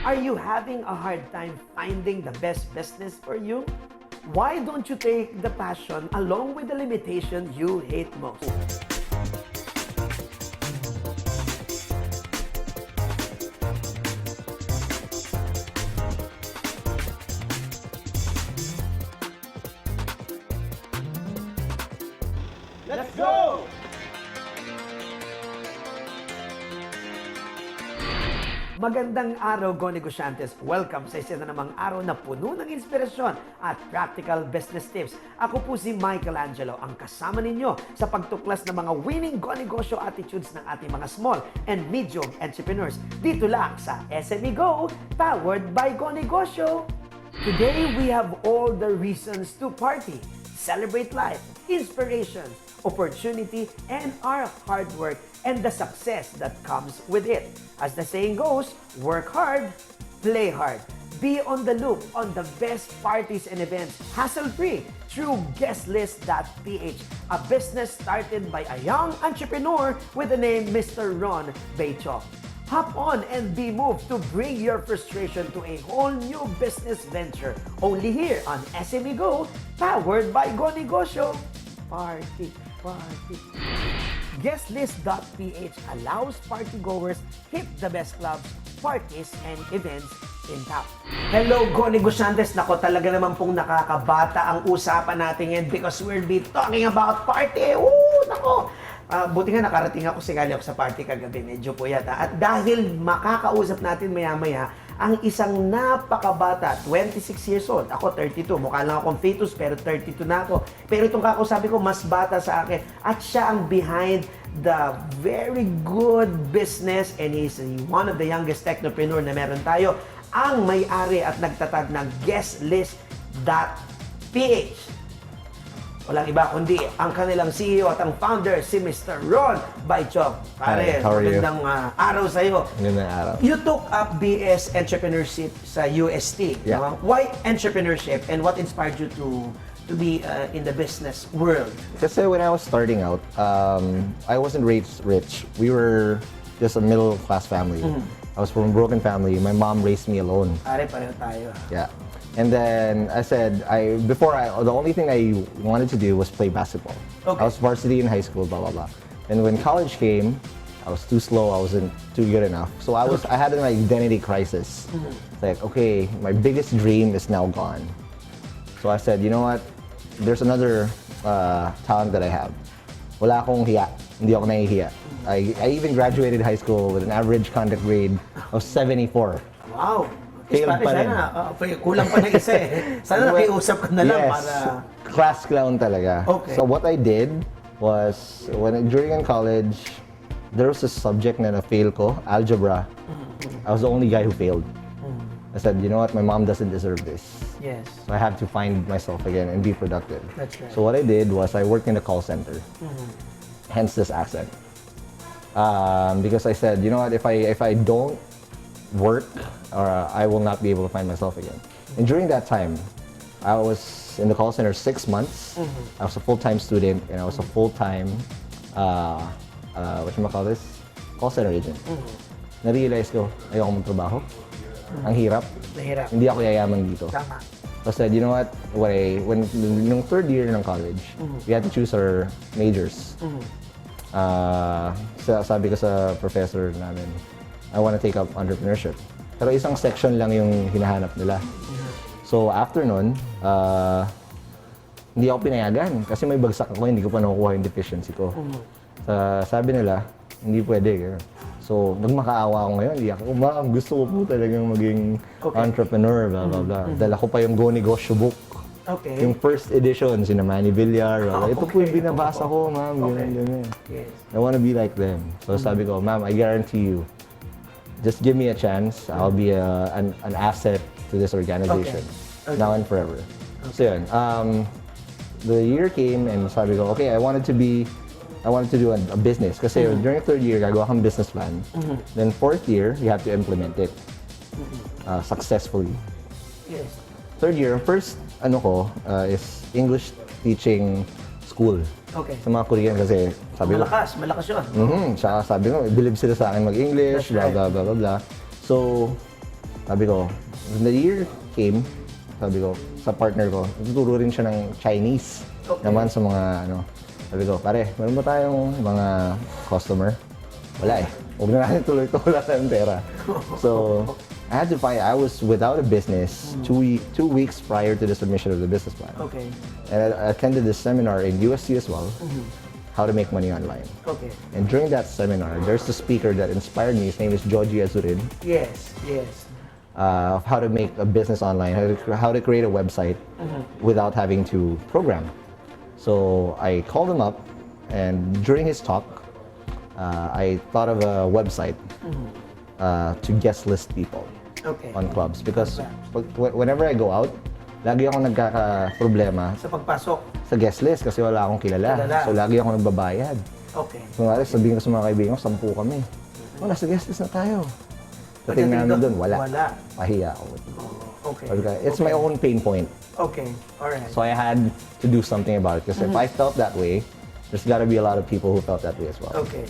Are you having a hard time finding the best business for you? Why don't you take the passion along with the limitation you hate most? Let's go! Magandang araw, Go Negosyantes. Welcome sa isa na namang araw na puno ng inspirasyon at practical business tips. Ako po si Michelangelo, ang kasama ninyo sa pagtuklas ng mga winning Go Negosyo attitudes ng ating mga small and medium entrepreneurs. Dito lang sa SME Go, powered by Go Negosyo. Today, we have all the reasons to party, celebrate life, inspiration, opportunity, and our hard work and the success that comes with it. As the saying goes, work hard, play hard. Be on the loop on the best parties and events, hassle-free, through Guestlist.ph, a business started by a young entrepreneur with the name Mr. Ron Baetiong. Hop on and be moved to bring your frustration to a whole new business venture. Only here on SME Go, powered by Go Negosyo. Party, party. Guestlist.ph allows partygoers hit the best clubs, parties, and events in town. Hello, Go Negosyantes! Nako, talaga naman pong nakakabata ang usapan natin yan because we'll be talking about party. Nako! Buti nga nakarating ako, sigali ako sa party kagabi, medyo po yata. At dahil makakausap natin maya-maya ang isang napakabata, 26 years old. Ako 32, mukha lang akong fetus pero 32 na ako. Pero itong kakausapin ko, mas bata sa akin. At siya ang behind the very good business and he's one of the youngest technopreneur na meron tayo. Ang may-ari at nagtatag ng Guestlist.ph. Walang iba kundi ang kanilang CEO at ang founder, si Mr. Ron Baetiong. Pare, magandang araw sa iyo. Magandang araw. You took up BS Entrepreneurship sa UST. Yeah. Why entrepreneurship and what inspired you to be in the business world? Kasi when I was starting out, I wasn't raised rich. We were just a middle-class family. I was from a broken family. My mom raised me alone. Pare, pareho tayo. Yeah. And then I said, the only thing I wanted to do was play basketball. Okay. I was varsity in high school, blah, blah, blah. And when college came, I was too slow, I wasn't too good enough. So I had an identity crisis. It's like, okay, my biggest dream is now gone. So I said, you know what? There's another talent that I have. Wala akong hiya. Hindi ako nahihiya. I even graduated high school with an average conduct grade of 74. Wow! Failed pa rin. Sana, kulang pa ng isa eh. Sana nakiusap ka na lang para... Class clown talaga. Okay. So what I did was, during in college, there was a subject na na-fail ko, algebra. I was the only guy who failed. I said, you know what, my mom doesn't deserve this. Yes. So I have to find myself again and be productive. That's right. So what I did was I worked in the call center. Hence this accent. Because I said, you know what, if I don't work, or I will not be able to find myself again. And during that time, I was in the call center 6 months. I was a full-time student and I was a full-time, whatchamacallit, call center agent. Na-realize ko, ayoko magtrabaho. Ang hirap. Mahirap. Hindi ako yayaman dito. Tama. So I said, you know what, nung third year ng college, we had to choose our majors. Sabi ko sa professor namin, I want to take up entrepreneurship. Pero isang section lang yung hinahanap nila. So after nun, hindi ako pinayagan kasi may bagsak ako, hindi ko pa nakukuha yung deficiency ko. Sabi nila, hindi pwede. So nagmakaawa ako ngayon, iyak ako, ma'am, gusto ko po talagang maging entrepreneur, blah, blah, blah. Dala ko pa yung Go Negosyo book. Okay. Yung first edition, sina Manny Villar. Ito po yung binabasa ko, ma'am. Ganyan. Yes. I want to be like them. So sabi ko, ma'am, I guarantee you, just give me a chance. I'll be an asset to this organization, now and forever. So yun, the year came and sabi ko, okay, I wanted to do a business. Kasi during third year, gagawa kang business plan. Then fourth year, you have to implement it successfully. Yes. Third year, first is English teaching school. Okay. Sa mga Korean kasi sabi ko, Malakas yun. Tsaka sabi ko, believe sila sa akin mag-English, That's right. blah, blah, blah, blah, blah. So, Sabi ko, when the year came, sabi ko, sa partner ko, tuturo rin siya ng Chinese naman sa mga ano. Sabi ko, pare, meron ba tayong mga customer? Wala eh. Huwag na natin tuloy-tuloy ng pera. So, I had to find, I was without a business 2 weeks prior to the submission of the business plan. Okay. And I attended this seminar in USC as well, how to make money online. Okay. And during that seminar, there's a speaker that inspired me. His name is Joji Azurin. Yes. Of how to make a business online, how to create a website without having to program. So I called him up, and during his talk, I thought of a website to guest list people on clubs. Because whenever I go out, lagi ako nagkaka-problema Sa pagpasok. sa guest list kasi wala akong kilala. So lagi ako nagbabayad. Okay. Kung sabihin ko sa mga kaibigan ko, 10 kami. Oh, nasa guest list na tayo. Dating namin doon, wala. Pahiya ako. Okay. It's my own pain point. Okay. Alright. So I had to do something about it. Because if I felt that way, there's got to be a lot of people who felt that way as well. Okay.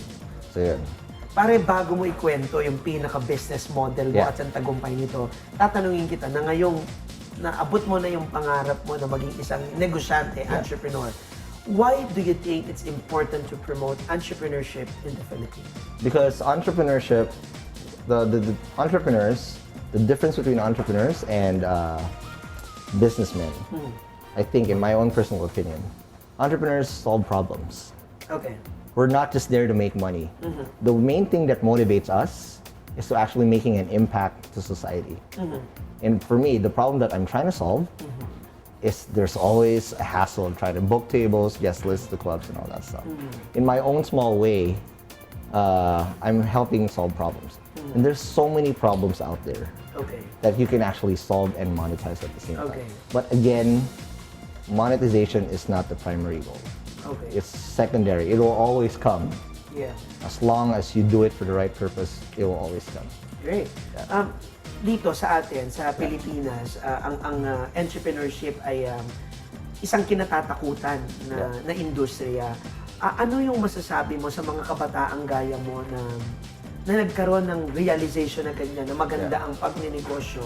So yun. Pare, bago mo ikwento yung pinaka-business model mo at ang tagumpay nito, tatanungin kita na ngayong naabot mo na yung pangarap mo na maging isang negosyante, entrepreneur, why do you think it's important to promote entrepreneurship in the Philippines? Because entrepreneurship, the entrepreneurs, the difference between entrepreneurs and businessmen, I think, in my own personal opinion, entrepreneurs solve problems. Okay. We're not just there to make money. The main thing that motivates us is to actually making an impact to society. And for me, the problem that I'm trying to solve is there's always a hassle of trying to book tables, guest lists, the clubs, and all that stuff. In my own small way, I'm helping solve problems. And there's so many problems out there that you can actually solve and monetize at the same time. But again, monetization is not the primary goal. It's secondary. It will always come. Yeah. As long as you do it for the right purpose, it will always come. Great. Dito sa atin, sa Pilipinas, ang entrepreneurship ay isang kinatatakutan na industriya. Ano yung masasabi mo sa mga kabataang gaya mo na nagkaroon ng realization na ganyan, na maganda ang pagnenegosyo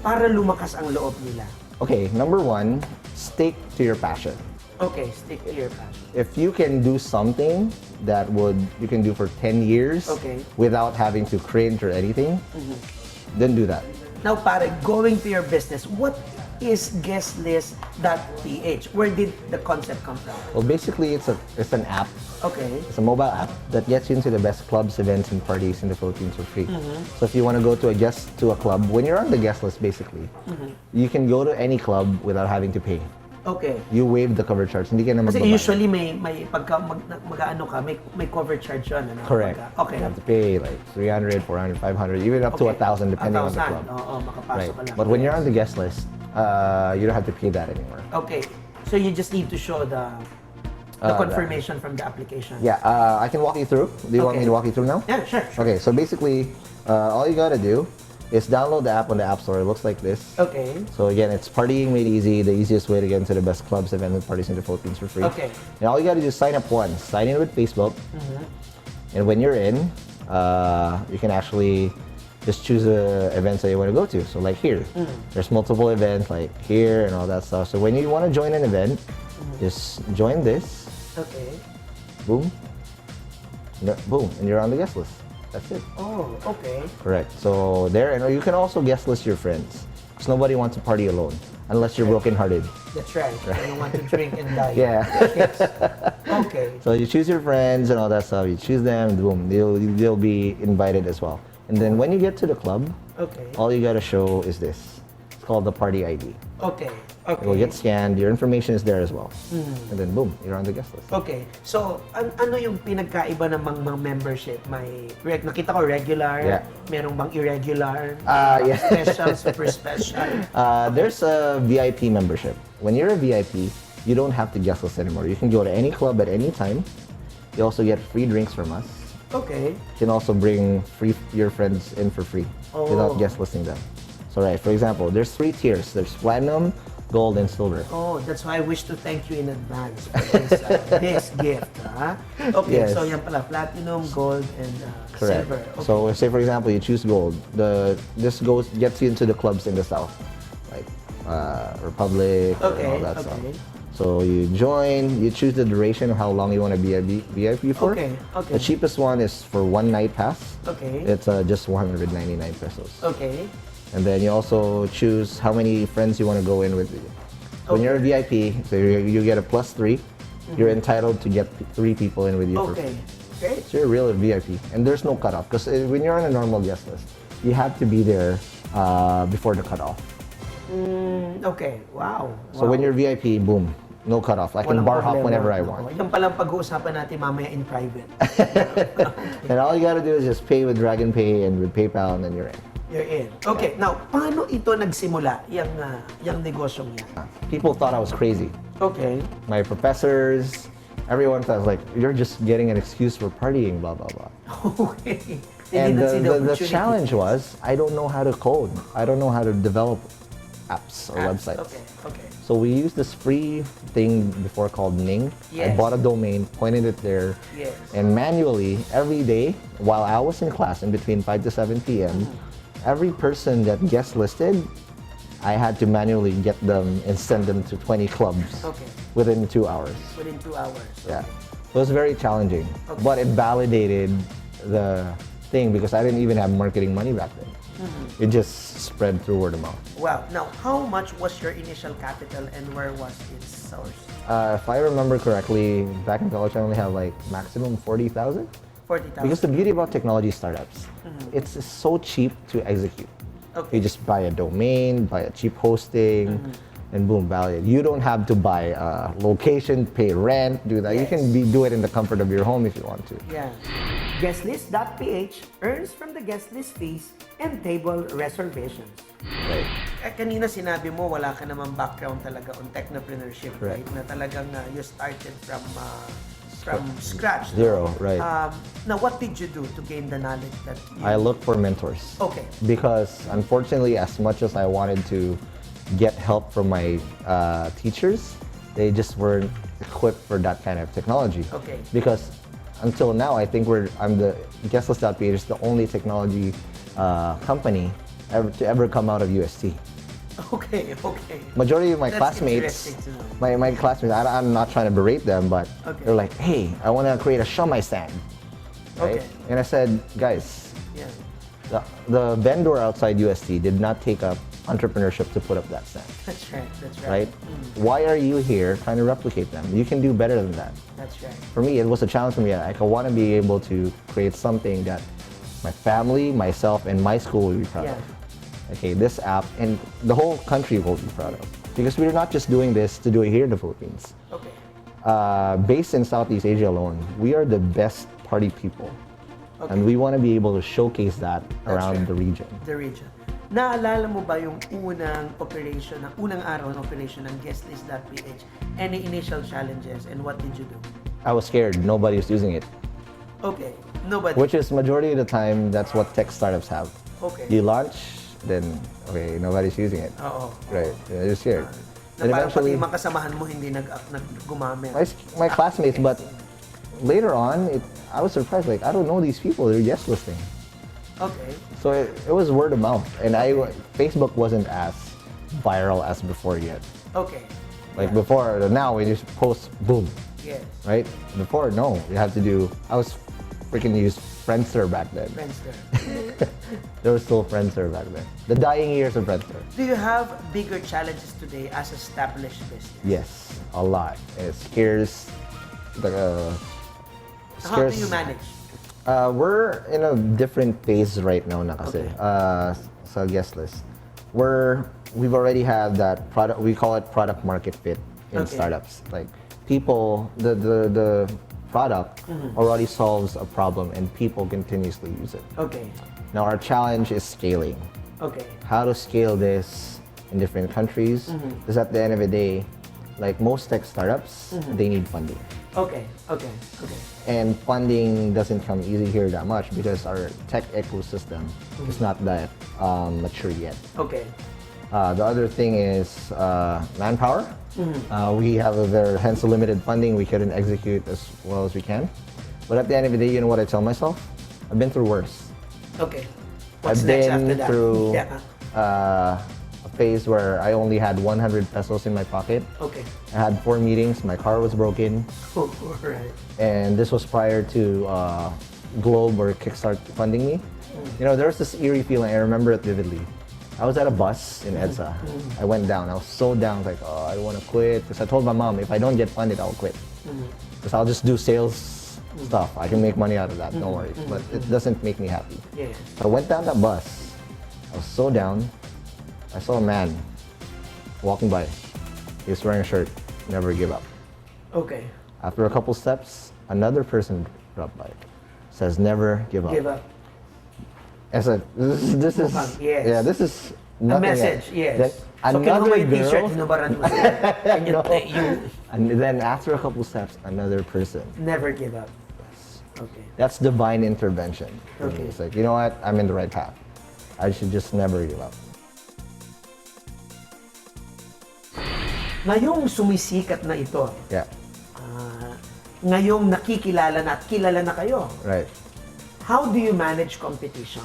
para lumakas ang loob nila? Okay, number one, stick to your passion. Okay, stick to your passion. If you can do something that you can do for 10 years without having to cringe or anything, then do that. Now, pare, going to your business, what is Guestlist.ph? Where did the concept come from? Well, basically, it's an app. Okay. It's a mobile app that gets you into the best clubs, events, and parties in the Philippines for free. So if you want to go to a club, when you're on the guest list, basically, you can go to any club without having to pay. Okay. You waive the cover charge. Hindi ka na Kasi magbabayad. usually may pagka mag-ano ka, may cover charge yun. Ano? Correct. Okay. You have to pay like 300, 400, 500, even up to 1,000 depending on the club. Oo, makapasok ka lang. But when you're on the guest list, you don't have to pay that anymore. Okay. So you just need to show the confirmation from the application. Yeah, I can walk you through. Do you want me to walk you through now? Yeah, sure. Okay, so basically, all you gotta do is download the app on the App Store. It looks like this. Okay. So again, it's partying made easy, the easiest way to get into the best clubs, events, and parties in the Philippines for free. Okay. And all you gotta do is sign up once. Sign in with Facebook. And when you're in, you can actually just choose the events that you want to go to. So like here, there's multiple events like here and all that stuff. So when you want to join an event, just join this. Okay. Boom. Boom. And you're on the guest list. That's it. Oh, okay. Correct. So there, and you can also guest list your friends. Because nobody wants to party alone, unless you're brokenhearted. That's right. You don't want to drink and die. Yeah. Yes. Okay. So you choose your friends and all that stuff. You choose them, boom, they'll be invited as well. And then when you get to the club, all you gotta show is this. It's called the party ID. Okay. It will get scanned. Your information is there as well. And then boom, you're on the guest list. Okay. So, ano yung pinagkaiba ng mga membership? Nakita ko regular, merong bang irregular, special, super special. There's a VIP membership. When you're a VIP, you don't have to guest list anymore. You can go to any club at any time. You also get free drinks from us. Okay. You can also bring your friends in for free without guest listing them. So right, for example, there's 3 tiers. There's platinum, gold, and silver. Oh, that's why I wish to thank you in advance for this gift. Okay, Yes. so yan pala, platinum, gold, and Correct. silver. Okay. So say for example you choose gold. This gets you into the clubs in the south, like Republic and all that stuff. So you join, you choose the duration of how long you want to be a VIP for. Okay. The cheapest one is for 1 night pass. Okay. It's just 199 pesos. Okay. And then you also choose how many friends you want to go in with you. When you're a VIP, so you get a +3. You're entitled to get 3 people in with you. Okay. Okay. So you're a real VIP, and there's no cutoff because when you're on a normal guest list, you have to be there before the cutoff. Okay. Wow. So when you're VIP, boom, no cutoff. I can bar hop whenever I want. Yan palang pag-uusapan natin mamaya in private. And all you gotta do is just pay with Dragon Pay and with PayPal, and then you're in. You're in. Okay. Now, paano ito nagsimula, yung negosyong yan? People thought I was crazy. Okay. My professors, everyone thought like, you're just getting an excuse for partying, blah blah blah. Okay. And Hindi na see the opportunity. challenge was, I don't know how to code. I don't know how to develop apps or websites. Okay. Okay. So we used this free thing before called Ning. I Yes. bought a domain, pointed it there, Yes. and manually every day while I was in class in between 5 to 7 p.m., every person that guest listed, I had to manually get them and send them to 20 clubs Okay. within 2 hours. Within 2 hours. Yeah. So it was very challenging, Okay. but it validated the thing because I didn't even have marketing money back then. It just spread through word of mouth. Wow. Now, how much was your initial capital and where was its source? If I remember correctly, back in college I only had like maximum 40,000. 40,000. Because the beauty about technology startups, it's so cheap to execute. Okay. You just buy a domain, buy a cheap hosting, and boom, valid. You don't have to buy a location, pay rent, do that. You Yes. can do it in the comfort of your home if you want to. Yeah. Guestlist.ph earns from the guest list fees and table reservations. Right. Kanina sinabi mo wala ka namang background talaga on technopreneurship, right? Correct. Na talagang you started from scratch. Zero, right. Now, what did you do to gain the knowledge that you... I look for mentors. Okay. Because unfortunately, as much as I wanted to get help from my teachers, they just weren't equipped for that kind of technology. Okay. Because until now, I think I'm the Guestlist.ph is the only technology company to ever come out of UST. Okay, okay. Majority of my That's classmates, interesting to know. my classmates, I'm not trying to berate them, but Okay. they're like, hey, I want to create a shumai stand. Right? Okay. And I said, guys, Yeah. the vendor outside UST did not take up entrepreneurship to put up that stand, That's right, that's right. right? Why are you here trying to replicate them? You can do better than that. That's right. For me, it was a challenge for me. I want to be able to create something that my family, myself, and my school will be proud Yeah. of. Okay, this app and the whole country will be proud of. Because we're not just doing this to do it here in the Philippines. Okay. Based in Southeast Asia alone, we are the best party people. Okay. And we want to be able to showcase that That's around right. the region. The region. Naalala mo ba yung unang operation, ang unang araw ng operation ng Guestlist.ph? Any initial challenges and what did you do? I was scared. Nobody was using it. Okay. Nobody. Which is majority of the time, that's what tech startups have. Okay. You launch, then, okay, nobody's using it. Oo. Right, you're scared. Na And parang pati eventually, yung mga kasamahan mo hindi gumamit. my classmates, but later on, I was surprised, like, I don't know these people, they're guest listing. Okay. So it was word of mouth, and Facebook wasn't as viral as before yet. Okay. Like Yeah. before, now when you post, boom, Yes. right? Before, no, you have to do, I was freaking use Friendster back then. Friendster. There was still Friendster back then. The dying years of Friendster. Do you have bigger challenges today as established business? Yes, a lot. It scares, How do you manage? We're in a different phase right now na kasi sa guest list. We've already had that product, we call it product market fit in Okay. startups. Like people, the product already solves a problem and people continuously use it. Okay. Now our challenge is scaling. Okay. How to scale this in different countries. Because at the end of the day, like most tech startups, they need funding. Okay. Okay. Okay. And funding doesn't come easy here that much because our tech ecosystem is not that mature yet. Okay. The other thing is manpower. We have hence the limited funding. We couldn't execute as well as we can. But at the end of the day, you know what I tell myself? I've been through worse. Okay. What's I've next been after that? through Yeah. a phase where I only had 100 pesos in my pocket. Okay. I had 4 meetings. My car was broken. Oh, right. And this was prior to Globe or Kickstart funding me. You know, there was this eerie feeling. I remember it vividly. I was at a bus in EDSA. I went down. I was so down. Like, oh, I don't want to quit. Because I told my mom, if I don't get funded, I'll quit. Because I'll just do sales stuff. I can make money out of that. Don't worry. But it doesn't make me happy. Yeah. So I went down that bus. I was so down. I saw a man walking by. He was wearing a shirt. Never give up. Okay. After a couple steps, another person dropped by. Says, never give up. Give up. I said, this is, Yes. yeah, this is A nothing message, yes. That So kinuha mo another yung t-shirt, girl, hinubaran mo siya. And you, No. you and then after a couple steps, another person. never give up. Okay. That's divine intervention. for me. Okay. It's like, you know what? I'm in the right path. I should just never give up. Ngayong sumisikat na ito, Yeah, ngayong nakikilala na at kilala na kayo, right. how do you manage competition?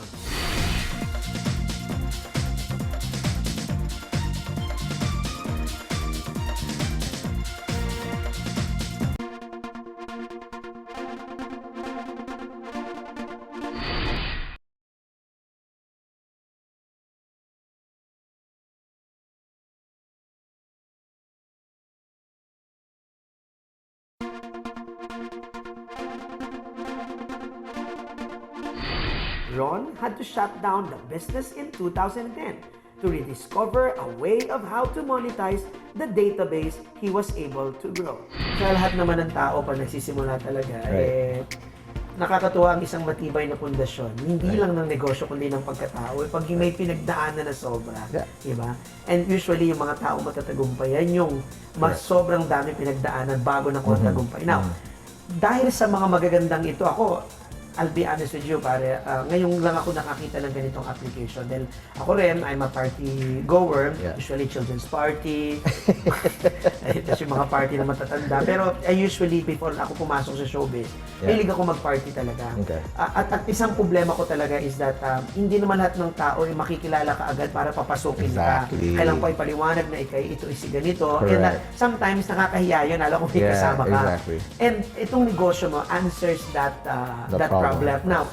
Ron had to shut down the business in 2010 to rediscover a way of how to monetize the database he was able to grow. Sa lahat naman ng tao pa nagsisimula talaga, nakakatuwa ang isang matibay na pundasyon. Hindi lang ng negosyo, kundi ng pagkatao. Pag may pinagdaanan na sobra, diba? And usually, yung mga tao matatagumpay, yan yung mas sobrang dami pinagdaanan bago na ko tagumpay. Now, dahil sa mga magagandang ito, I'll be honest with you, pare, ngayon lang ako nakakita ng ganitong application. Dahil ako rin, I'm a party goer, usually children's party, tapos yung mga party na matatanda. Pero usually, before ako pumasok sa showbiz, hilig ako mag-party talaga. Okay. At isang problema ko talaga is that hindi naman lahat ng tao ay makikilala ka agad para papasukin ka. Kailangan pa ipaliwanag na ito is ganito. Correct. And sometimes nakakahiya yun, alam ko may kasama ka. Exactly. And itong negosyo mo answers that problem. Now,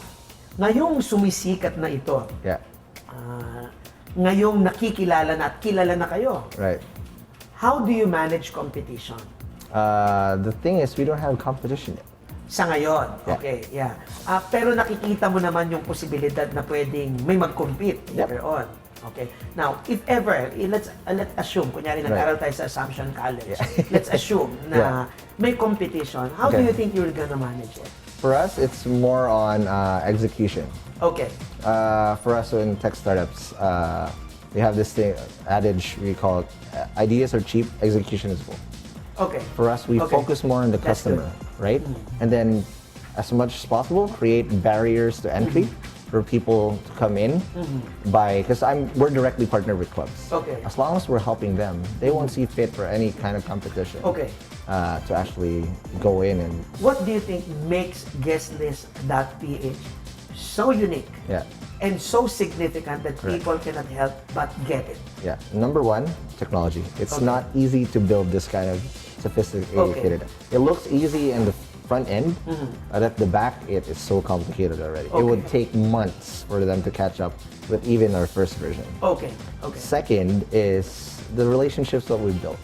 ngayong sumisikat na ito, ngayong nakikilala na at kilala na kayo, Right. how do you manage competition? The thing is, we don't have competition yet. Sa ngayon, okay, pero nakikita mo naman yung posibilidad na pwedeng may mag-compete later on. Okay. Now, if ever, let's assume, kunyari nag-aral tayo sa Assumption College, let's assume na may competition. How do you think you're gonna manage it? For us, it's more on execution. Okay. For us in tech startups, we have this adage we call it, ideas are cheap, execution is full. Okay. For us, we focus more on the customer, right? And then, as much as possible, create barriers to entry for people to come in because we're directly partnered with clubs. Okay. As long as we're helping them, they won't see fit for any kind of competition. Okay. To actually go in and. What do you think makes Guestlist.ph so unique and so significant that people cannot help but get it? Yeah. Number one, technology. It's not easy to build this kind of sophisticated. It looks easy in the front end, but at the back, it is so complicated already. It would take months for them to catch up with even our first version. Okay. Second is the relationships that we've built.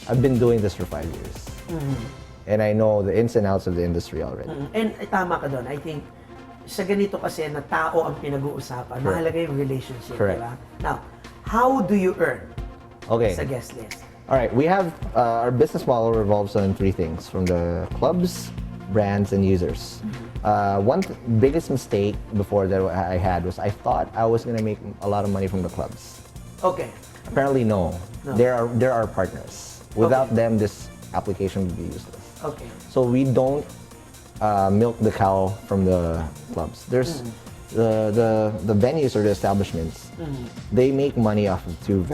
I've been doing this for 5 years. And I know the ins and outs of the industry already. And tama ka doon. I think sa ganito kasi na tao ang pinag-uusapan, mahalaga yung relationship, Correct. diba? Now, how do you earn sa Guestlist? All right, we have our business model revolves on 3 things: from the clubs, brands, and users. One biggest mistake before that I had was I thought I was gonna make a lot of money from the clubs. Okay. Apparently, no. There are partners. Without them, this application would be useless. Okay. So we don't milk the cow from the clubs. There's the venues or the establishments, they make money off of two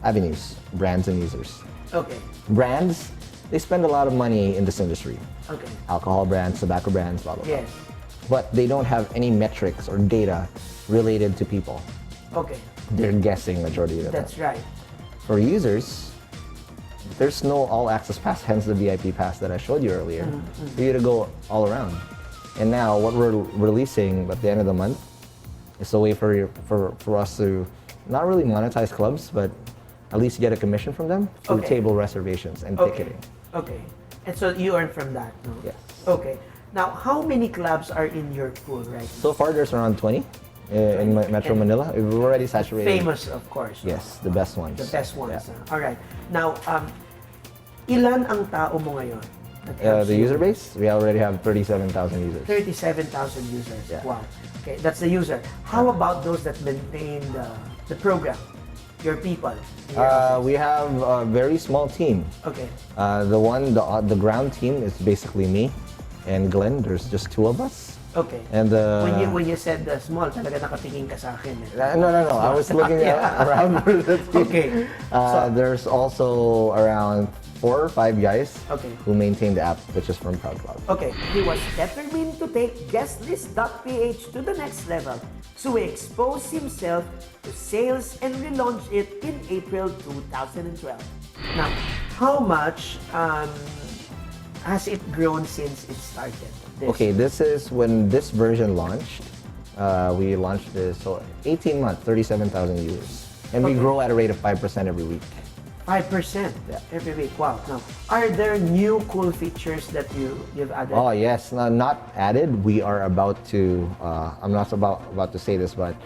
avenues, brands and users. Okay. Brands, they spend a lot of money in this industry. Okay. Alcohol brands, tobacco brands, blah, blah, blah. Yes. But they don't have any metrics or data related to people. Okay. They're guessing majority of the time. That's right. For users, there's no all access pass, hence the VIP pass that I showed you earlier, for you to go all around. And now what we're releasing at the end of the month is a way for us to not really monetize clubs, but at least get a commission from them through Okay. table reservations and ticketing. Okay. And so you earn from that, no? Yes. Okay. Now, how many clubs are in your pool right now? So far, there's around 20 in Metro Manila. We've already saturated. Famous, of course. Yes, the best ones. The best ones. Yeah. All right. Now, ilan ang tao mo ngayon? that helps The you? user base, we already have 37,000 users. 37,000 users. Yeah. Wow. Okay, that's the user. How about those that maintain the program? Your people? in your office? We have a very small team. Okay. The ground team is basically me and Glenn. There's just two of us. Okay. And when you said small, talaga nakatingin ka sa akin. No. I was looking around for the team. Okay. There's also around 4 or 5 guys Okay. who maintain the app, which is from Proud Club. Okay, he was determined to take Guestlist.ph to the next level, so he exposed himself to sales and relaunched it in April 2012. Now, how much has it grown since it started? Okay, this is when this version launched. We launched this, so 18 months, 37,000 users. And we Okay. grow at a rate of 5% every week. 5% Yeah. every week. Wow. Now, are there new cool features that you've added? Oh yes, no, not added. We are about to. I'm not about to say this, but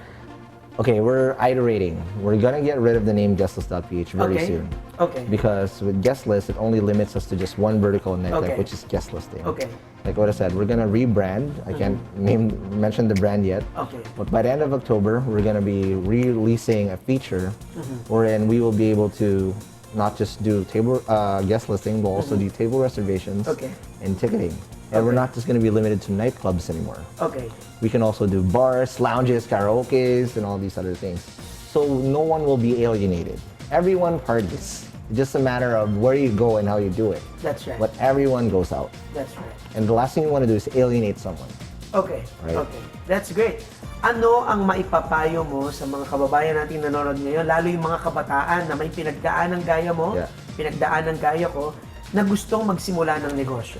okay, we're iterating. We're gonna get rid of the name Guestlist.ph very Okay. soon. Okay. Because with Guestlist, it only limits us to just one vertical in nightlife, Okay. which is guest listing. Okay. Like what I said, we're gonna rebrand. I can't mention the brand yet. Okay. But by the end of October, we're gonna be releasing a feature wherein we will be able to not just do table guest listing, but also do table reservations Okay. and ticketing. And we're Okay. not just gonna be limited to nightclubs anymore. Okay. We can also do bars, lounges, karaokes, and all these other things. So no one will be alienated. Everyone parties. It's just a matter of where you go and how you do it. That's right. But everyone goes out. That's right. And the last thing you want to do is alienate someone. Okay. Right. Okay. That's great. Ano ang maipapayo mo sa mga kababayan nating nanonood ngayon, lalo yung mga kabataan na may pinagdaan ng gaya mo, Yeah. pinagdaan ng gaya ko, na gustong magsimula ng negosyo?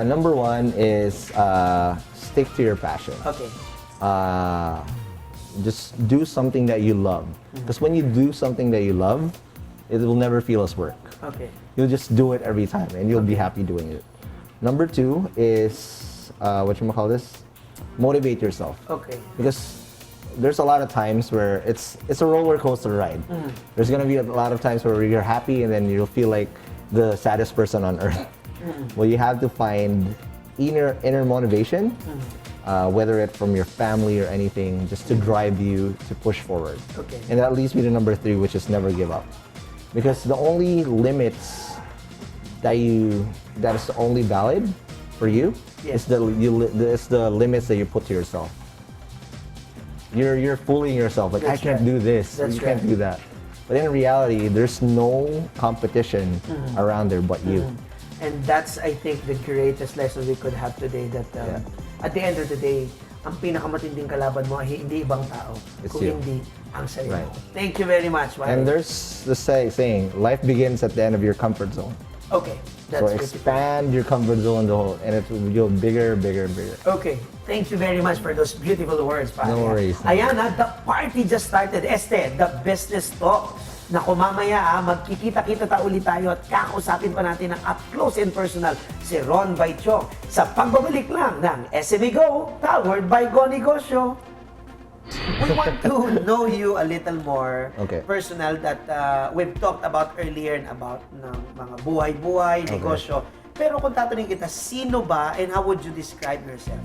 Number one is stick to your passion. Okay. Just do something that you love. Because when you do something that you love, it will never feel as work. Okay. You'll just do it every time and you'll be happy doing it. Number two is, motivate yourself. Okay. Because there's a lot of times where it's a roller coaster ride. There's gonna be a lot of times where you're happy and then you'll feel like the saddest person on earth. Well, you have to find inner motivation, whether it's from your family or anything, just to drive you to push forward. Okay. And that leads me to number three, which is never give up. Because the only limits that is only valid for you is the limits that you put to yourself. You're fooling yourself, like That's I can't right. do this, That's you can't right. do that. But in reality, there's no competition around there but you. And that's, I think, the greatest lesson we could have today, that at the end of the day, ang pinakamatinding kalaban mo ay hindi ibang tao, It's kung you. hindi ang sarili Right. mo. Thank you very much, Mike. And there's the saying, life begins at the end of your comfort zone. Okay, that's So beautiful. expand your comfort zone, and it will go bigger, bigger, bigger. Okay, thank you very much for those beautiful words, pare. No worries. Ayan the party just started. The business talk. Naku, mamaya magkikita-kita ulit tayo at kakausapin pa natin ng up close and personal si Ron Baetiong sa pagbabalik lang ng SME Go, powered by Go Negosyo. We want to know you a little more Okay. personal that we've talked about earlier about ng mga buhay-buhay, negosyo. Pero kung tatanungin kita, sino ba and how would you describe yourself?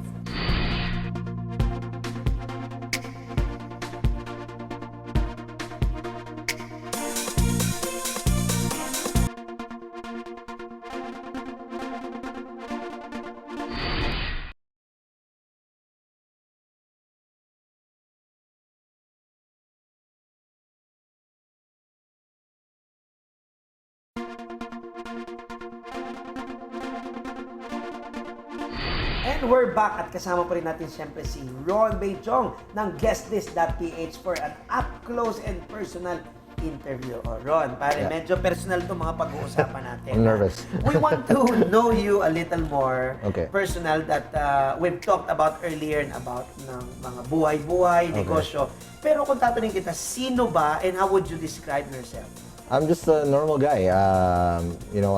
And we're back at kasama pa rin natin siyempre si Ron Baetiong ng Guestlist.ph for an up-close and personal interview. Oh, Ron, pare, medyo personal to mga pag-uusapan natin. I'm nervous. We want to know you a little more Okay. personal that we've talked about earlier about ng mga buhay-buhay, negosyo. Pero kung tatanungin kita, sino ba and how would you describe yourself? I'm just a normal guy. I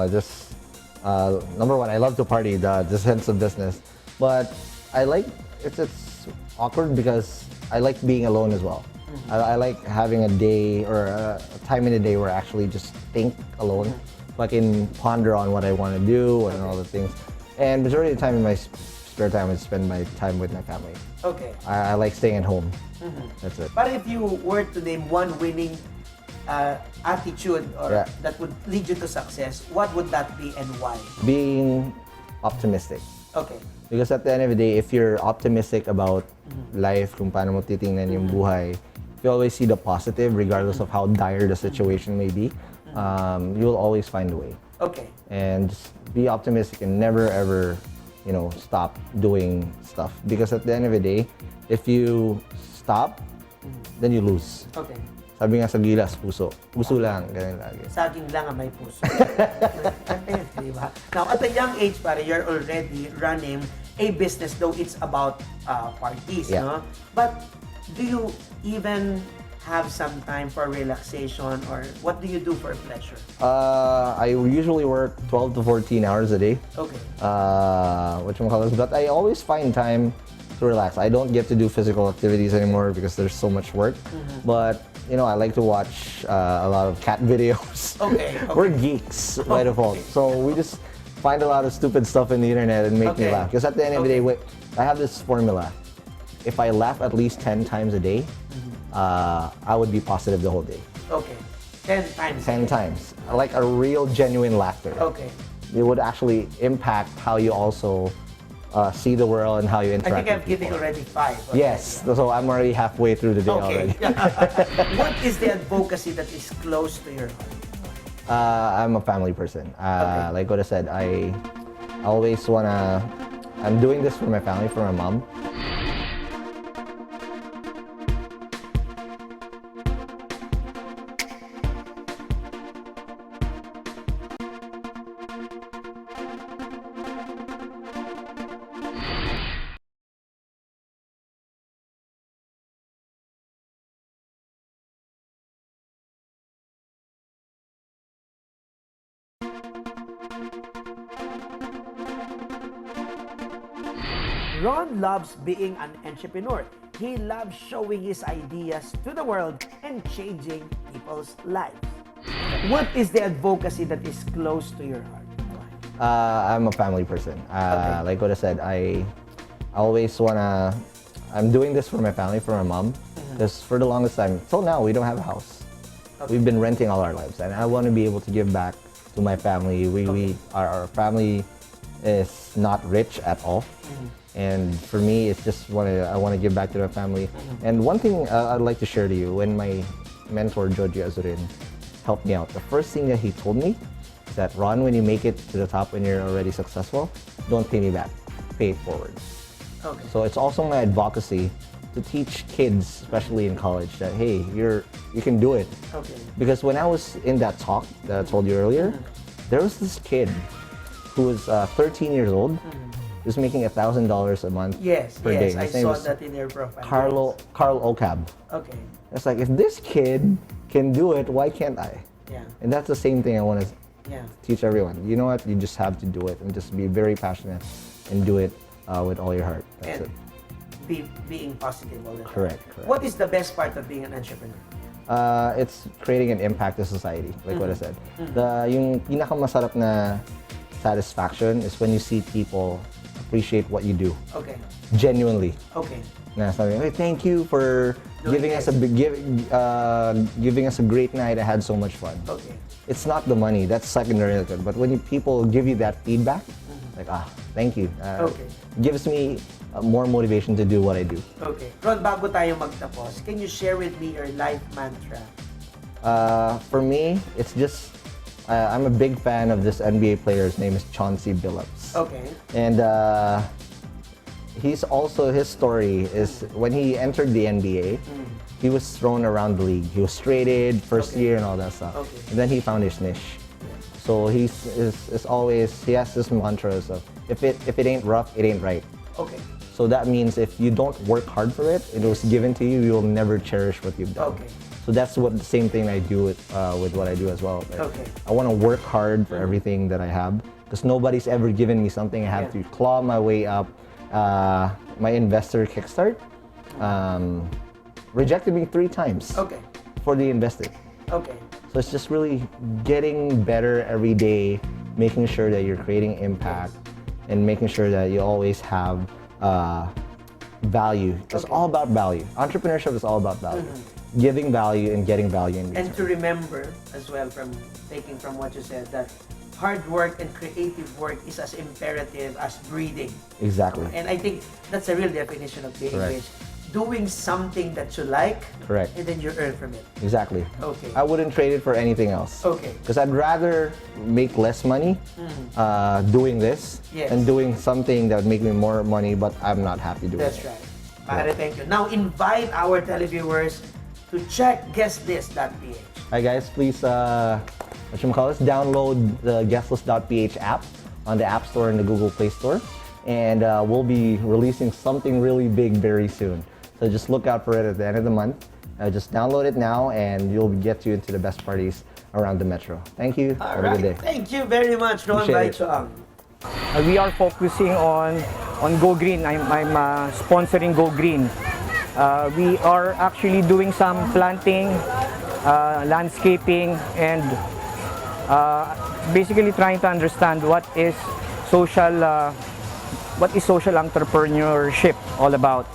just number one, I love to party, the sense of business, but I like it's awkward because I like being alone as well. I like having a day or a time in the day where I actually just think alone, so I can ponder on what I want to do and all the things. And majority of the time in my spare time, I spend my time with my family. Okay. I like staying at home. That's it. But if you were to name one winning attitude or that would lead you to success, what would that be and why? Being optimistic. Okay. Because at the end of the day, if you're optimistic about life, kung paano mo titingnan yung buhay, if you always see the positive, regardless of how dire the situation may be, you'll always find a way. Okay. And just be optimistic and never ever, stop doing stuff. Because at the end of the day, if you stop, then you lose. Okay. Sabi nga sa Gilas, puso. Puso lang, ganyan lagi. Saging lang ang may puso. Diba? Now, at a young age, pare, you're already running a business, though it's about parties, no? But do you even have some time for relaxation, or what do you do for pleasure? I usually work 12 to 14 hours a day. Okay. But I always find time to relax. I don't get to do physical activities anymore because there's so much work. But I like to watch a lot of cat videos. Okay. We're geeks by default, so we just find a lot of stupid stuff in the internet and make me laugh. Because at the end of the day, I have this formula. If I laugh at least 10 times a day, I would be positive the whole day. Okay. 10 times. 10 times. Like a real, genuine laughter. Okay. It would actually impact how you also see the world and how you I interact think I'm with people. giving already 5. Okay. Yes, so I'm already halfway through the day already. What is the advocacy that is close to your heart? I'm a family person. Like what I said, I always I'm doing this for my family, for my mom. Ron loves being an entrepreneur. He loves showing his ideas to the world and changing people's lives. What is the advocacy that is close to your heart? I'm a family person. Like what I said, I always I'm doing this for my family, for my mom. Because for the longest time, till now, we don't have a house. We've been renting all our lives, and I want to be able to give back to my family. Our family is not rich at all. And for me, it's just I want to give back to my family. And one thing I'd like to share to you, when my mentor, Joji Azurin, helped me out, the first thing that he told me is that, Ron, when you make it to the top, when you're already successful, don't pay me back, pay it forward. Okay. So it's also my advocacy to teach kids, especially in college, that, hey, you can do it. Okay. Because when I was in that talk that I told you earlier, there was this kid who was 13 years old, was making $1,000 a month per day. I His name saw was that in your profile. Carl Ocab. Okay. It's like, if this kid can do it, why can't I? Yeah. And that's the same thing I want to Yeah. teach everyone. You know what? You just have to do it and just be very passionate and do it with all your heart. That's And it. being positive all the time. Correct. What is the best part of being an entrepreneur? It's creating an impact to society, like what I said. Yung pinakamasarap na satisfaction is when you see people appreciate what you do. Okay. Genuinely. Okay. Na sabi, hey, thank you for giving us a great night. I had so much fun. Okay. It's not the money, that's secondary, but when people give you that feedback, like, thank you. Gives me more motivation to do what I do. Okay. Ron, bago tayo magtapos, can you share with me your life mantra? For me, it's just, I'm a big fan of this NBA player. His name is Chauncey Billups. Okay. And he's also, his story is when he entered the NBA, he was thrown around the league. He was traded first year and all that stuff. Okay. And then he found his niche. So he has this mantra of if it ain't rough, it ain't right. Okay. So that means if you don't work hard for it, it was given to you, you'll never cherish what you've done. Okay. So that's what the same thing I do with what I do as well. Like, Okay. I want to work hard for everything that I have because nobody's ever given me something. I have to claw my way up. My investor Kickstart rejected me 3 times Okay. for the investing. Okay. So it's just really getting better every day, making sure that you're creating impact and making sure that you always have value. It's all about value. Entrepreneurship is all about value. Giving value and getting value in return. And to remember as well, from taking from what you said, that hard work and creative work is as imperative as breathing. Exactly. And I think that's a real definition of being Correct. rich. Doing something that you like, Correct. and then you earn from it. Exactly. Okay. I wouldn't trade it for anything else. Okay. Because I'd rather make less money doing this Yes. than doing something that would make me more money, but I'm not happy doing That's it. right. Pare, thank you. Now invite our televiewers to check Guestlist.ph. Hi guys, please download the Guestlist.ph app on the App Store and the Google Play Store, and we'll be releasing something really big very soon. So just look out for it at the end of the month. Just download it now, and you'll get you into the best parties around the metro. Thank you. All Have a good right. day. Thank you very much, Ron Appreciate it. Baetiong. We are focusing on Go Green. I'm sponsoring Go Green. We are actually doing some planting, landscaping, and basically trying to understand what is social entrepreneurship all about.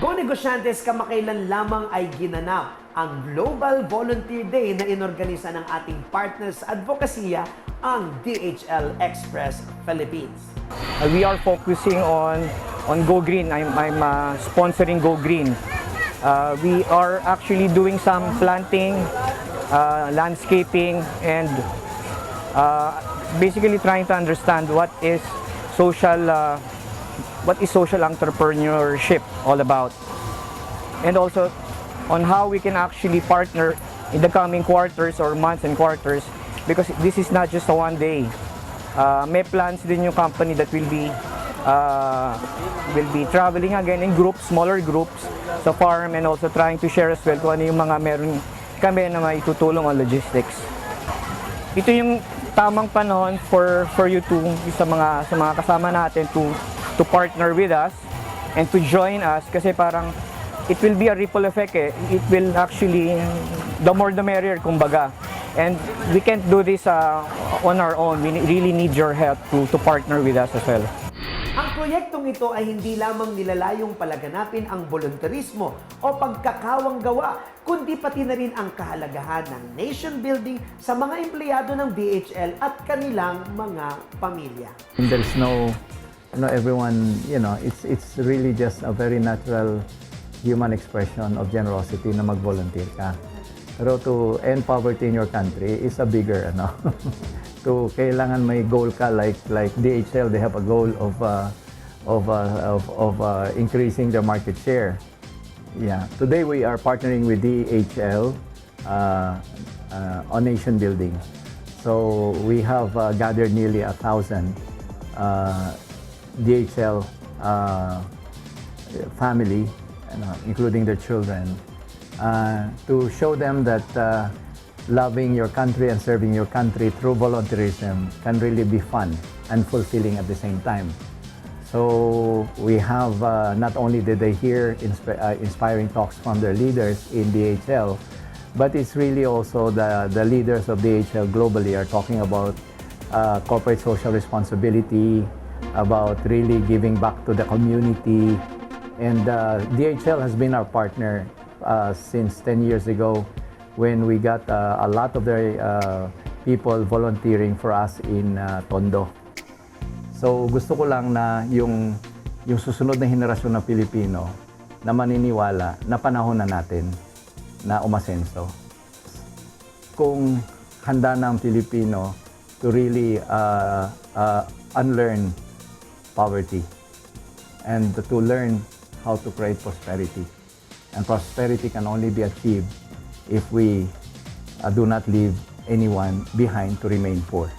Go Negosyantes, kamakailan lamang ay ginanap ang Global Volunteer Day na inorganisa ng ating partners sa advokasya, ang DHL Express Philippines. We are focusing on Go Green. I'm sponsoring Go Green. We are actually doing some planting, landscaping, and basically trying to understand what is social entrepreneurship all about, and also on how we can actually partner in the coming quarters or months and quarters, because this is not just a one day. May plans din yung company that will be traveling again in groups, smaller groups sa farm, and also trying to share as well kung ano yung mga meron kami na maitutulong on logistics. Ito yung tamang panahon for you to sa mga kasama natin to partner with us and to join us, kasi parang it will be a ripple effect eh. It will actually, the more the merrier kumbaga. And we can't do this on our own. We really need your help to partner with us as well. Ang proyektong ito ay hindi lamang nilalayong palaganapin ang volunteerismo o pagkakawang gawa, kundi pati na rin ang kahalagahan ng nation building sa mga empleyado ng DHL at kanilang mga pamilya. There's no everyone, it's really just a very natural human expression of generosity na mag-volunteer ka. Pero to end poverty in your country is a bigger, to kailangan may goal ka, like DHL, they have a goal of increasing their market share. Yeah. Today we are partnering with DHL on nation building. So we have gathered nearly 1,000 DHL family, including their children, to show them that loving your country and serving your country through volunteerism can really be fun and fulfilling at the same time. So we have, not only did they hear inspiring talks from their leaders in DHL, but it's really also the leaders of DHL globally are talking about corporate social responsibility, about really giving back to the community, And DHL has been our partner since 10 years ago when we got a lot of their people volunteering for us in Tondo. So gusto ko lang na yung susunod na henerasyon ng Pilipino na maniniwala na panahon na natin na umasenso. Kung handa na ang Pilipino to really unlearn poverty and to learn how to create prosperity. And prosperity can only be achieved if we do not leave anyone behind to remain poor.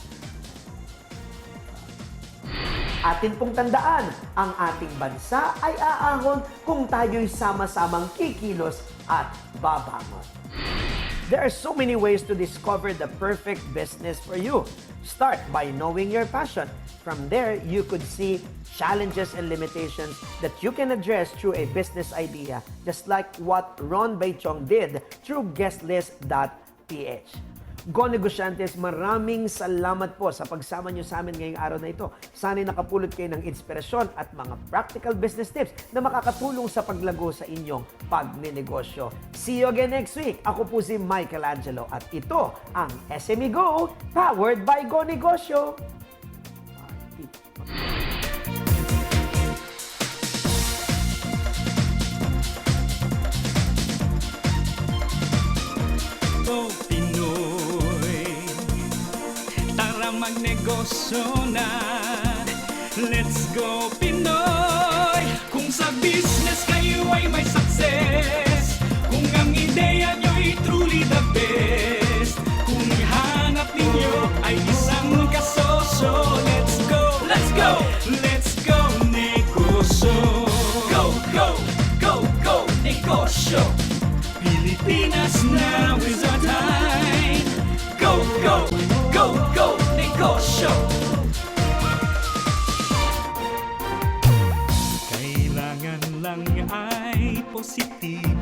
Atin pong tandaan, ang ating bansa ay aahon kung tayo'y sama-samang kikilos at babangon. There are so many ways to discover the perfect business for you. Start by knowing your passion. From there, you could see challenges and limitations that you can address through a business idea, just like what Ron Baetiong did through Guestlist.ph. Go Negosyantes, maraming salamat po sa pagsama nyo sa amin ngayong araw na ito. Sana'y nakapulot kayo ng inspirasyon at mga practical business tips na makakatulong sa paglago sa inyong pagninegosyo. See you again next week. Ako po si Michelangelo at ito ang SME Go, powered by Go Negosyo. Magnegosyo na. Let's go Pinoy! Kung sa business kayo ay may success, kung ang ideya nyo'y truly the best, kung hanap ninyo ay isang kasosyo, let's go! Let's go! Let's go negosyo! Go, go, go, go negosyo! Pilipinas, now is our time! Go, go, go, go negosyo! Kailangan lang ay positibo